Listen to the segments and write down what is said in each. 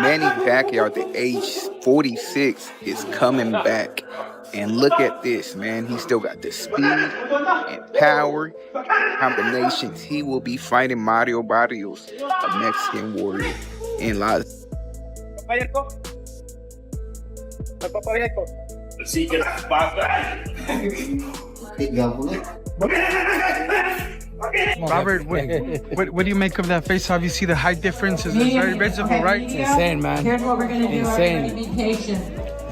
Manny Pacquiao at the age 46 is coming back. And look at this, man. He still got the speed and power, combinations. He will be fighting Mario Barrios, a Mexican warrior, in Las. Robert, what do you make of that face-off? You see the height difference? It's very visible, right? It's insane, man. Insane.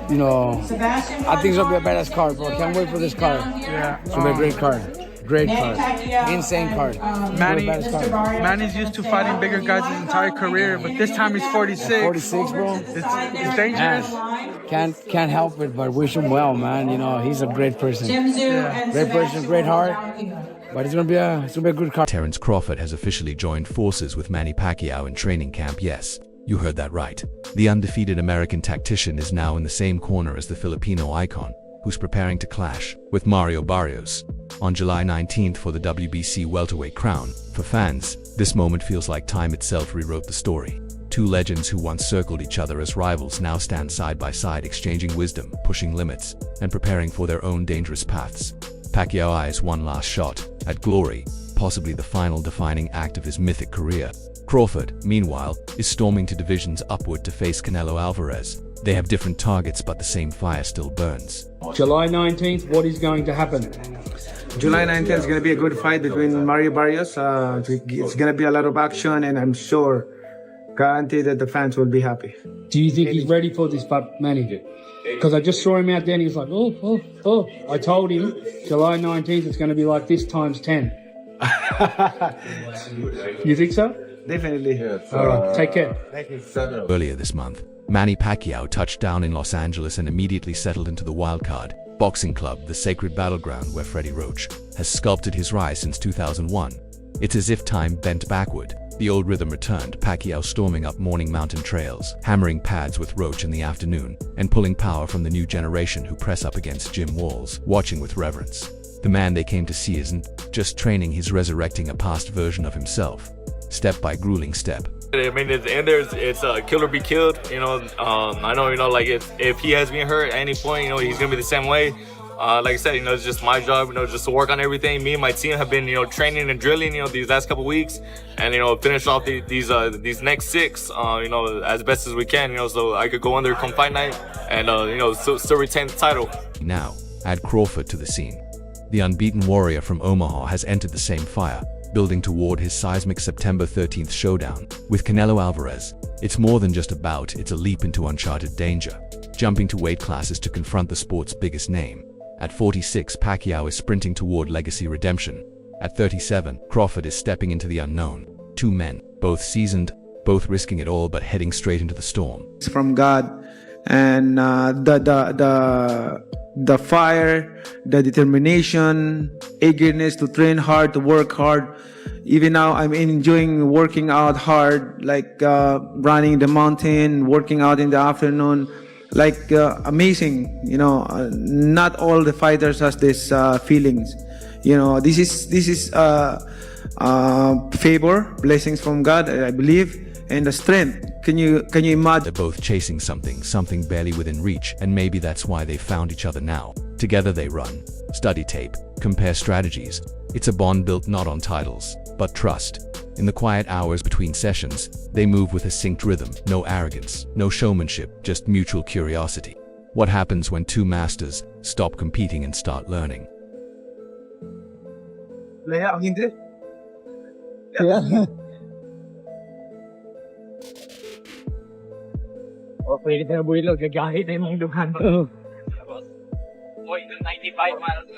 You know, I think it's gonna be a badass card, bro. Can't wait for this card. Yeah. It's gonna be a great card. Great card. Insane card. Manny's used to fighting bigger guys his entire career, but this time he's 46. 46, bro. It's dangerous. Man, can't help it, but wish him well, man. You know, he's a great person. Yeah. Great person, great heart. But it's gonna be a good card. Terence Crawford has officially joined forces with Manny Pacquiao in training camp. Yes, you heard that right. The undefeated American tactician is now in the same corner as the Filipino icon, who's preparing to clash with Mario Barrios on July 19th for the WBC welterweight crown. For fans, this moment feels like time itself rewrote the story. Two legends who once circled each other as rivals now stand side by side, exchanging wisdom, pushing limits, and preparing for their own dangerous paths. Pacquiao eyes one last shot at glory, possibly the final defining act of his mythic career. Crawford, meanwhile, is storming to divisions upward to face Canelo Alvarez. They have different targets, but the same fire still burns. July 19th, what is going to happen? July 19th is going to be a good fight between Mario Barrios. It's going to be a lot of action, and I'm sure, guaranteed that the fans will be happy. Do you think he's ready for this, Manny? Because I just saw him out there and he was like, oh. I told him July 19th it's going to be like this times 10. You think so? Definitely. All right, take care. Earlier this month, Manny Pacquiao touched down in Los Angeles and immediately settled into the Wildcard Boxing Club, the sacred battleground where Freddie Roach has sculpted his rise since 2001. It's as if time bent backward. The old rhythm returned, Pacquiao storming up morning mountain trails, hammering pads with Roach in the afternoon, and pulling power from the new generation who press up against gym walls, watching with reverence. The man they came to see isn't just training, he's resurrecting a past version of himself, step by grueling step. I mean, at the end there, it's kill or be killed. You know, I know, you know, like if he has been hurt at any point, you know, he's gonna be the same way. Like I said, you know, it's just my job, you know, just to work on everything. Me and my team have been, you know, training and drilling, you know, these last couple weeks, and you know, finish off these next 6, you know, as best as we can, you know, so I could go under come fight night and you know, still retain the title. Now, add Crawford to the scene. The unbeaten warrior from Omaha has entered the same fire, building toward his seismic September 13th showdown with Canelo Alvarez. It's more than just a bout, it's a leap into uncharted danger, jumping to weight classes to confront the sport's biggest name. At 46, Pacquiao is sprinting toward legacy redemption. At 37, Crawford is stepping into the unknown. Two men, both seasoned, both risking it all but heading straight into the storm. It's from God, and the fire, the determination, eagerness to train hard, to work hard. Even now, I'm enjoying working out hard, like running the mountain, working out in the afternoon. Like amazing, you know. Not all the fighters has this feelings, you know. This is favor, blessings from God, I believe, and the strength. Can you imagine? They're both chasing something barely within reach, and maybe that's why they found each other now. Together they run, study tape, compare strategies. It's a bond built not on titles, but trust. In the quiet hours between sessions, they move with a synced rhythm, no arrogance, no showmanship, just mutual curiosity. What happens when two masters stop competing and start learning?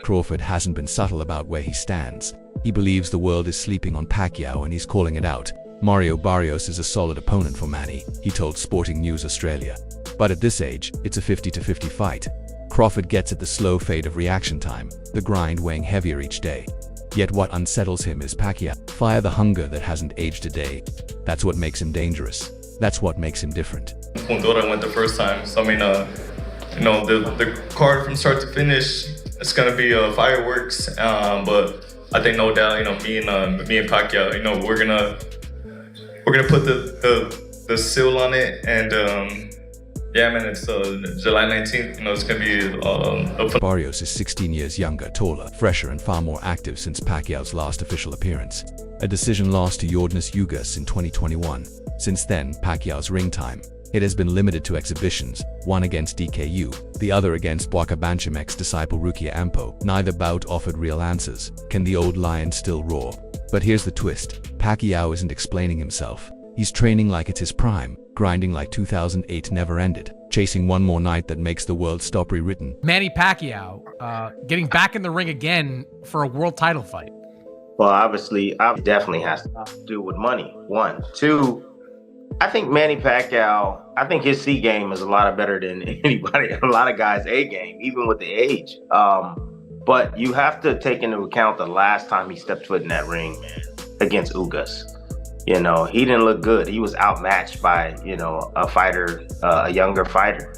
Crawford hasn't been subtle about where he stands. He believes the world is sleeping on Pacquiao and he's calling it out. Mario Barrios is a solid opponent for Manny, he told Sporting News Australia. But at this age, it's a 50-50 fight. Crawford gets at the slow fade of reaction time, the grind weighing heavier each day. Yet what unsettles him is Pacquiao. Fire the hunger that hasn't aged a day. That's what makes him dangerous. That's what makes him different. Fundora went the first time, so I mean, you know, the card from start to finish, it's gonna be fireworks. But I think no doubt, you know, me and Pacquiao, you know, we're gonna put the the seal on it, and yeah, man, it's July 19th. You know, it's gonna be Barrios is 16 years younger, taller, fresher, and far more active since Pacquiao's last official appearance. A decision lost to Yordenis Ugas in 2021. Since then, Pacquiao's ring time, it has been limited to exhibitions, one against DKU, the other against Bwaka Banchamak's disciple Rukia Ampo. Neither bout offered real answers. Can the old lion still roar? But here's the twist. Pacquiao isn't explaining himself. He's training like it's his prime, grinding like 2008 never ended, chasing one more night that makes the world stop rewritten. Manny Pacquiao getting back in the ring again for a world title fight. Well, obviously, it definitely has to do with money. One. Two, I think Manny Pacquiao, I think his C game is a lot better than anybody, a lot of guys' A game, even with the age. But you have to take into account the last time he stepped foot in that ring, man, against Ugas. You know, he didn't look good. He was outmatched by, you know, a fighter, a younger fighter.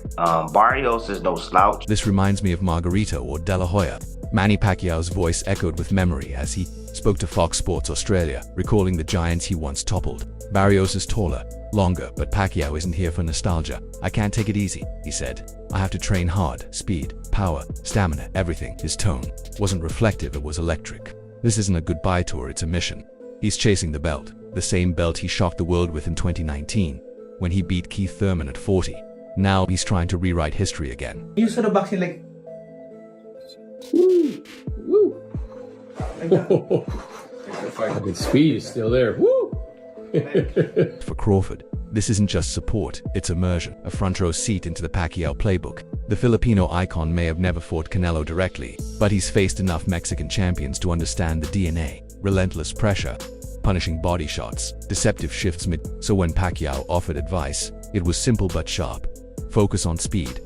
Barrios is no slouch. This reminds me of Margarito or De La Hoya. Manny Pacquiao's voice echoed with memory as he spoke to Fox Sports Australia, recalling the giants he once toppled. Barrios is taller, longer, but Pacquiao isn't here for nostalgia. I can't take it easy, he said. I have to train hard, speed, power, stamina, everything. His tone wasn't reflective, it was electric. This isn't a goodbye tour, it's a mission. He's chasing the belt, the same belt he shocked the world with in 2019, when he beat Keith Thurman at 40. Now he's trying to rewrite history again. You said the boxing like, woo, woo. The speed is still there. Woo! For Crawford, this isn't just support, it's immersion, a front row seat into the Pacquiao playbook. The Filipino icon may have never fought Canelo directly, but he's faced enough Mexican champions to understand the DNA, relentless pressure, punishing body shots, deceptive shifts mid. So when Pacquiao offered advice, it was simple but sharp. Focus on speed,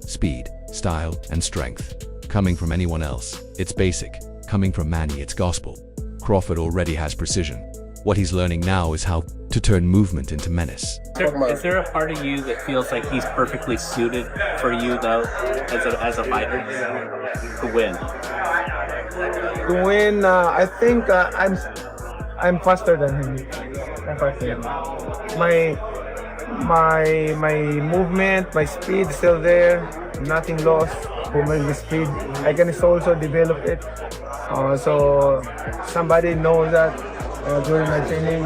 style, and strength. Coming from anyone else, it's basic. Coming from Manny, it's gospel. Crawford already has precision. What he's learning now is how to turn movement into menace. Is there a part of you that feels like he's perfectly suited for you, though, as a fighter, to win? To win, I think I'm faster than him. I'm faster. My movement, my speed is still there. Nothing lost. For my speed, I can also develop it. So somebody knows that during my training.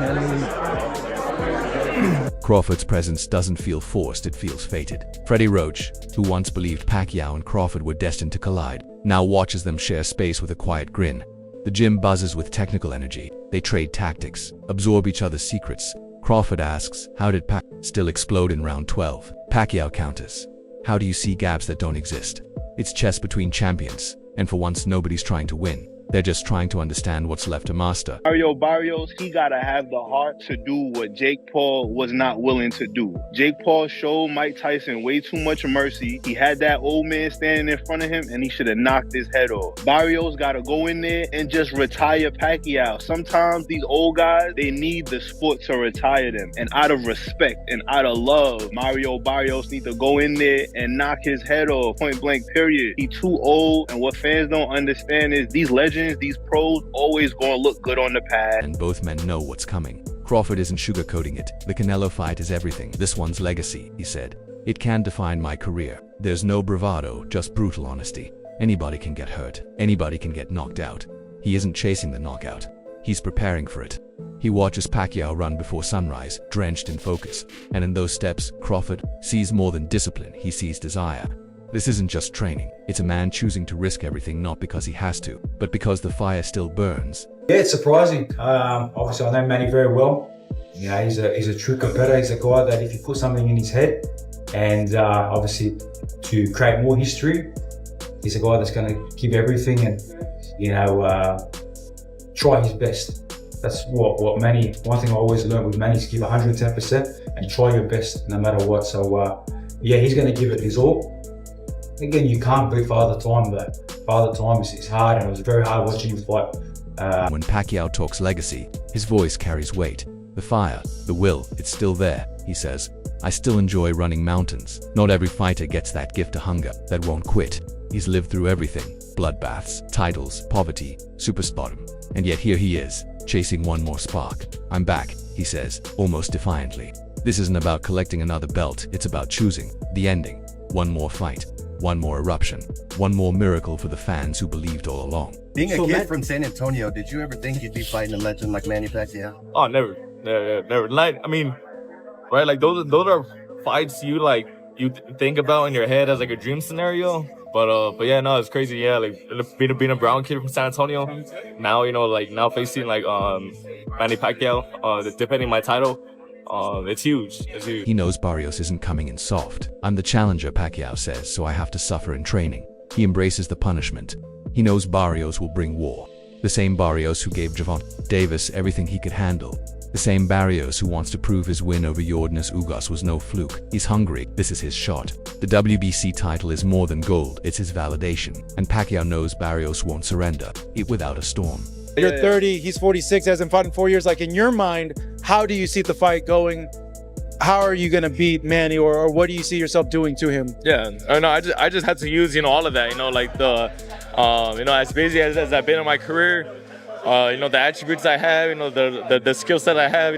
Crawford's presence doesn't feel forced, it feels fated. Freddie Roach, who once believed Pacquiao and Crawford were destined to collide, now watches them share space with a quiet grin. The gym buzzes with technical energy. They trade tactics, absorb each other's secrets. Crawford asks, how did Pacquiao still explode in round 12? Pacquiao counters, how do you see gaps that don't exist? It's chess between champions, and for once nobody's trying to win. They're just trying to understand what's left to master. Mario Barrios, he gotta have the heart to do what Jake Paul was not willing to do. Jake Paul showed Mike Tyson way too much mercy. He had that old man standing in front of him and he should have knocked his head off. Barrios gotta go in there and just retire Pacquiao. Sometimes these old guys, they need the sport to retire them. And out of respect and out of love, Mario Barrios need to go in there and knock his head off, point blank period. He too old, and what fans don't understand is these legends, these pros, always gonna look good on the pad. And both men know what's coming. Crawford isn't sugarcoating it. The Canelo fight is everything. This one's legacy, he said. It can define my career. There's no bravado, just brutal honesty. Anybody can get hurt. Anybody can get knocked out. He isn't chasing the knockout. He's preparing for it. He watches Pacquiao run before sunrise, drenched in focus. And in those steps, Crawford sees more than discipline, he sees desire. This isn't just training. It's a man choosing to risk everything not because he has to, but because the fire still burns. Yeah, it's surprising. Obviously, I know Manny very well. You know, he's a true competitor. He's a guy that if you put something in his head, and obviously to create more history, he's a guy that's going to give everything and, you know, try his best. That's what Manny. One thing I always learned with Manny is give 110% and try your best no matter what. So yeah, he's going to give it his all. Again, you can't beat Father Time, but Father Time is hard, and it was very hard watching him fight. When Pacquiao talks legacy, his voice carries weight. The fire, the will, it's still there, he says. I still enjoy running mountains. Not every fighter gets that gift of hunger that won't quit. He's lived through everything. Bloodbaths, titles, poverty, superstardom. And yet here he is, chasing one more spark. I'm back, he says, almost defiantly. This isn't about collecting another belt, it's about choosing the ending. One more fight, one more eruption, one more miracle for the fans who believed all along. Being a kid from San Antonio, did you ever think you'd be fighting a legend like Manny Pacquiao? Oh, never. Like, I mean, right? Like those are fights you think about in your head as like a dream scenario. But yeah, no, it's crazy. Yeah, like being a brown kid from San Antonio. Now, now facing Manny Pacquiao, defending my title. It's huge. It's huge. He knows Barrios isn't coming in soft. I'm the challenger, Pacquiao says, so I have to suffer in training. He embraces the punishment. He knows Barrios will bring war. The same Barrios who gave Gervonta Davis everything he could handle. The same Barrios who wants to prove his win over Yordenis Ugas was no fluke. He's hungry. This is his shot. The WBC title is more than gold. It's his validation. And Pacquiao knows Barrios won't surrender. Without a storm. You're 30, he's 46, hasn't fought in 4 years. Like, in your mind, how do you see the fight going? How are you going to beat Manny, or what do you see yourself doing to him? Yeah, I just had to use, all of that, like the, as busy as I've been in my career, the attributes I have, the skill set I have,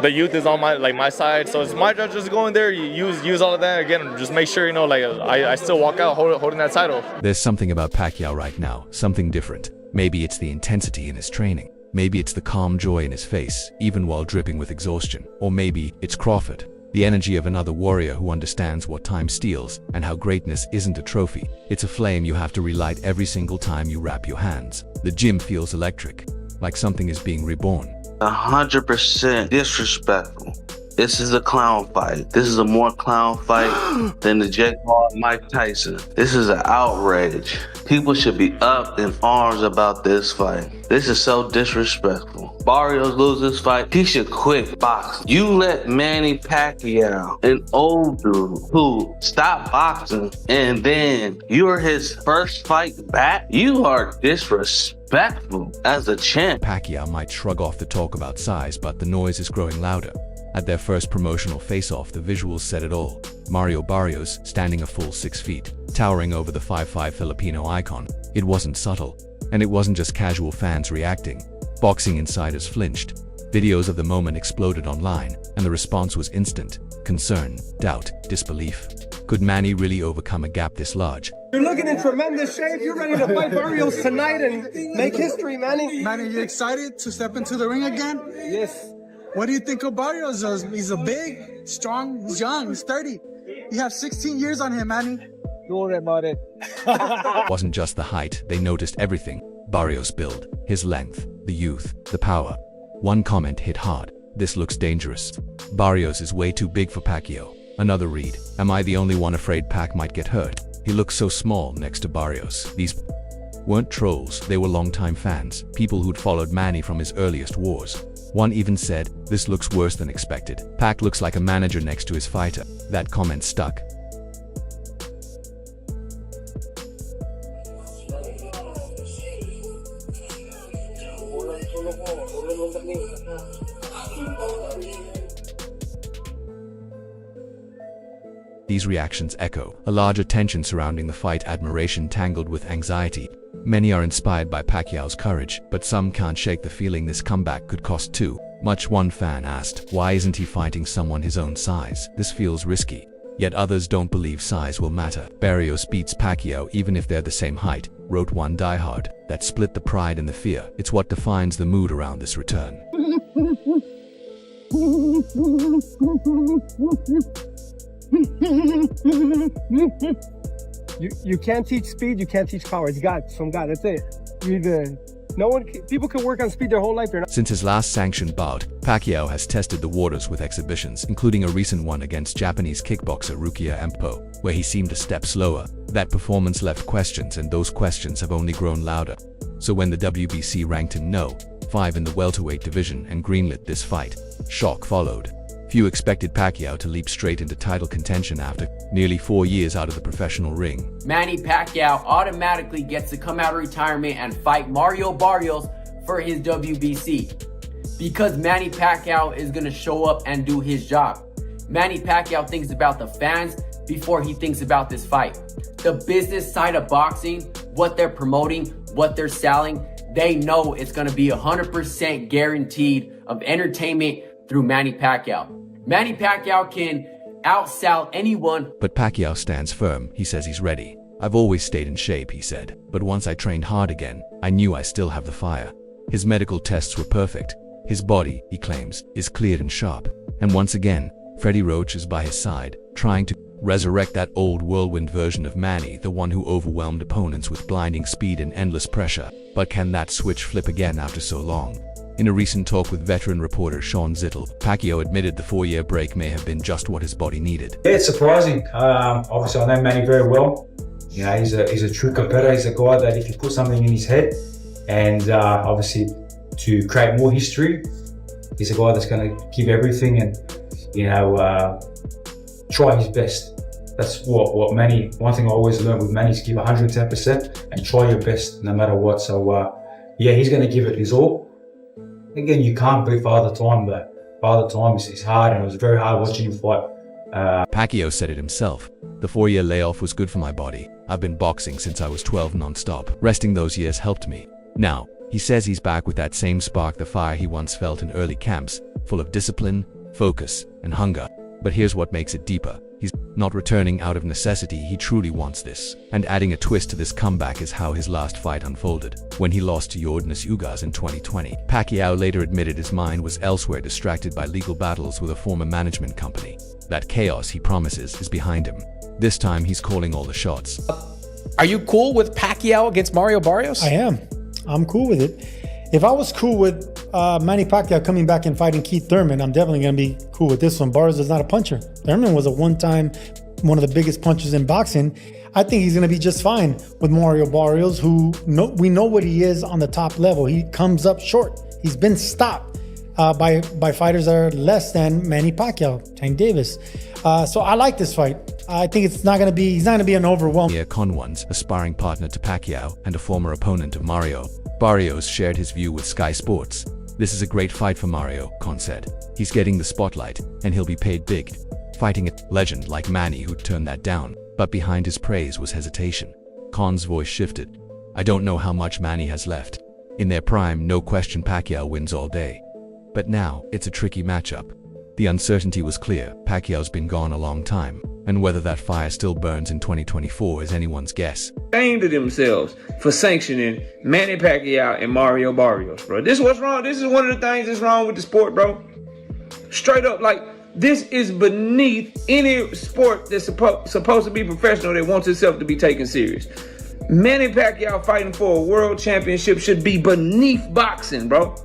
the youth is on my side. So it's my job just to go in there, use all of that again, just make sure, I still walk out holding that title. There's something about Pacquiao right now, something different. Maybe it's the intensity in his training. Maybe it's the calm joy in his face, even while dripping with exhaustion. Or maybe it's Crawford, the energy of another warrior who understands what time steals and how greatness isn't a trophy. It's a flame you have to relight every single time you wrap your hands. The gym feels electric, like something is being reborn. 100% disrespectful. This is a clown fight. This is a more clown fight than the Jake Paul and Mike Tyson. This is an outrage. People should be up in arms about this fight. This is so disrespectful. Barrios loses this fight, he should quit boxing. You let Manny Pacquiao, an old dude who stopped boxing, and then you're his first fight back? You are disrespectful as a champ. Pacquiao might shrug off the talk about size, but the noise is growing louder. At their first promotional face-off, the visuals said it all. Mario Barrios standing a full 6 feet, towering over the 5'5" Filipino icon. It wasn't subtle, and it wasn't just casual fans reacting. Boxing insiders flinched. Videos of the moment exploded online, and the response was instant. Concern, doubt, disbelief. Could Manny really overcome a gap this large? You're looking in tremendous shape. You're ready to fight Barrios tonight and make history, Manny. Manny, you excited to step into the ring again? Yes. What do you think of Barrios? He's a big, strong, he's young, he's 30. You have 16 years on him, Manny. It wasn't just the height, they noticed everything. Barrios' build, his length, the youth, the power. One comment hit hard. This looks dangerous. Barrios is way too big for Pacquiao. Another read. Am I the only one afraid Pac might get hurt? He looks so small next to Barrios. These weren't trolls, they were longtime fans. People who'd followed Manny from his earliest wars. One even said, "This looks worse than expected. Pac looks like a manager next to his fighter." That comment stuck. These reactions echo a larger tension surrounding the fight, admiration tangled with anxiety. Many are inspired by Pacquiao's courage, but some can't shake the feeling this comeback could cost too much. One fan asked, why isn't he fighting someone his own size? This feels risky. Yet others don't believe size will matter. Barrios beats Pacquiao even if they're the same height, wrote one diehard. That split the pride and the fear. It's what defines the mood around this return. You can't teach speed, you can't teach power. It's God, from God, that's it. People can work on speed their whole life. Since his last sanctioned bout, Pacquiao has tested the waters with exhibitions, including a recent one against Japanese kickboxer Rukia Empo, where he seemed a step slower. That performance left questions, and those questions have only grown louder. So when the WBC ranked him No. 5 in the welterweight division and greenlit this fight, shock followed. Few expected Pacquiao to leap straight into title contention after nearly 4 years out of the professional ring. Manny Pacquiao automatically gets to come out of retirement and fight Mario Barrios for his WBC. Because Manny Pacquiao is going to show up and do his job. Manny Pacquiao thinks about the fans before he thinks about this fight. The business side of boxing, what they're promoting, what they're selling, they know it's going to be 100% guaranteed of entertainment through Manny Pacquiao. Manny Pacquiao can outsell anyone. But Pacquiao stands firm. He says he's ready. I've always stayed in shape, he said. But once I trained hard again, I knew I still have the fire. His medical tests were perfect. His body, he claims, is cleared and sharp. And once again, Freddie Roach is by his side, trying to resurrect that old whirlwind version of Manny, the one who overwhelmed opponents with blinding speed and endless pressure. But can that switch flip again after so long? In a recent talk with veteran reporter Sean Zittel, Pacquiao admitted the 4-year break may have been just what his body needed. Yeah, it's surprising. Obviously, I know Manny very well. You know, he's a true competitor. He's a guy that if you put something in his head, and obviously to create more history, he's a guy that's going to give everything and, you know, try his best. That's what Manny, one thing I always learned with Manny is give 110% and try your best no matter what. So, yeah, he's going to give it his all. Again, you can't beat Father Time, but Father Time is hard, and it was very hard watching him fight. Pacquiao said it himself. The 4-year layoff was good for my body. I've been boxing since I was 12 non-stop. Resting those years helped me. Now, he says he's back with that same spark, the fire he once felt in early camps, full of discipline, focus, and hunger. But here's what makes it deeper. He's not returning out of necessity. He truly wants this. And adding a twist to this comeback is how his last fight unfolded. When he lost to Yordenis Ugas in 2020, Pacquiao later admitted his mind was elsewhere, distracted by legal battles with a former management company. That chaos, he promises, is behind him. This time, he's calling all the shots. Are you cool with Pacquiao against Mario Barrios? I am. I'm cool with it. If I was cool with Manny Pacquiao coming back and fighting Keith Thurman, I'm definitely going to be cool with this one. Barrios is not a puncher. Thurman was one of the biggest punchers in boxing. I think he's going to be just fine with Mario Barrios, who we know what he is on the top level. He comes up short. He's been stopped by fighters that are less than Manny Pacquiao, Tank Davis. So I like this fight. I think he's not going to be an overwhelm. Conwan's a sparring partner to Pacquiao and a former opponent of Mario. Barrios shared his view with Sky Sports. This is a great fight for Mario, Con said. He's getting the spotlight, and he'll be paid big. Fighting a legend like Manny who'd turned that down. But behind his praise was hesitation. Con's voice shifted. I don't know how much Manny has left. In their prime, no question Pacquiao wins all day. But now, it's a tricky matchup. The uncertainty was clear. Pacquiao's been gone a long time, and whether that fire still burns in 2024 is anyone's guess. Ashamed of themselves for sanctioning Manny Pacquiao and Mario Barrios, bro. This is what's wrong. This is one of the things that's wrong with the sport, bro. Straight up, like, this is beneath any sport that's supposed to be professional that wants itself to be taken serious. Manny Pacquiao fighting for a world championship should be beneath boxing, bro.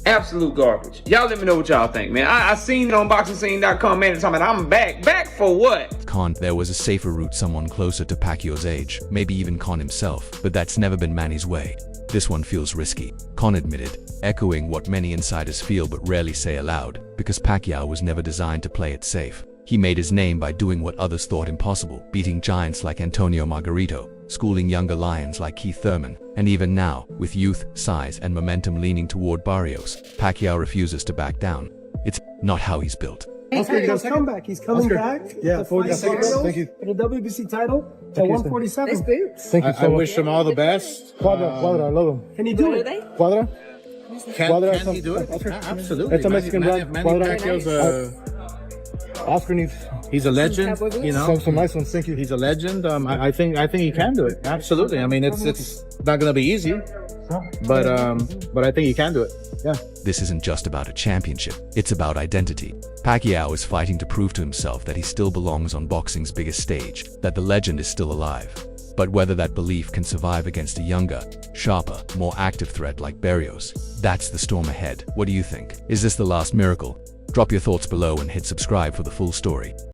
Absolute garbage. Y'all let me know what y'all think, man. I seen it on BoxingScene.com, man. It's talking about I'm back. Back for what? Con, there was a safer route, someone closer to Pacquiao's age, maybe even Con himself, but that's never been Manny's way. This one feels risky, Con admitted, echoing what many insiders feel but rarely say aloud, because Pacquiao was never designed to play it safe. He made his name by doing what others thought impossible, beating giants like Antonio Margarito, schooling younger lions like Keith Thurman, and even now, with youth, size, and momentum leaning toward Barrios, Pacquiao refuses to back down. It's not how he's built. Oscar, he's coming back. He's coming back. Yeah, 46. Thank you. For the WBC title at 147. Thank you so much. I wish him all the best. Quadra, I love him. Can he do it? Quadra? Can he do it? Absolutely. It's a Mexican brand. Manny Pacquiao's Oscar needs. He's a legend, you know. Some nice ones. Thank you. He's a legend. I think he can do it. Absolutely. I mean, it's not going to be easy, but I think he can do it. Yeah. This isn't just about a championship. It's about identity. Pacquiao is fighting to prove to himself that he still belongs on boxing's biggest stage, that the legend is still alive. But whether that belief can survive against a younger, sharper, more active threat like Barrios, that's the storm ahead. What do you think? Is this the last miracle? Drop your thoughts below and hit subscribe for the full story.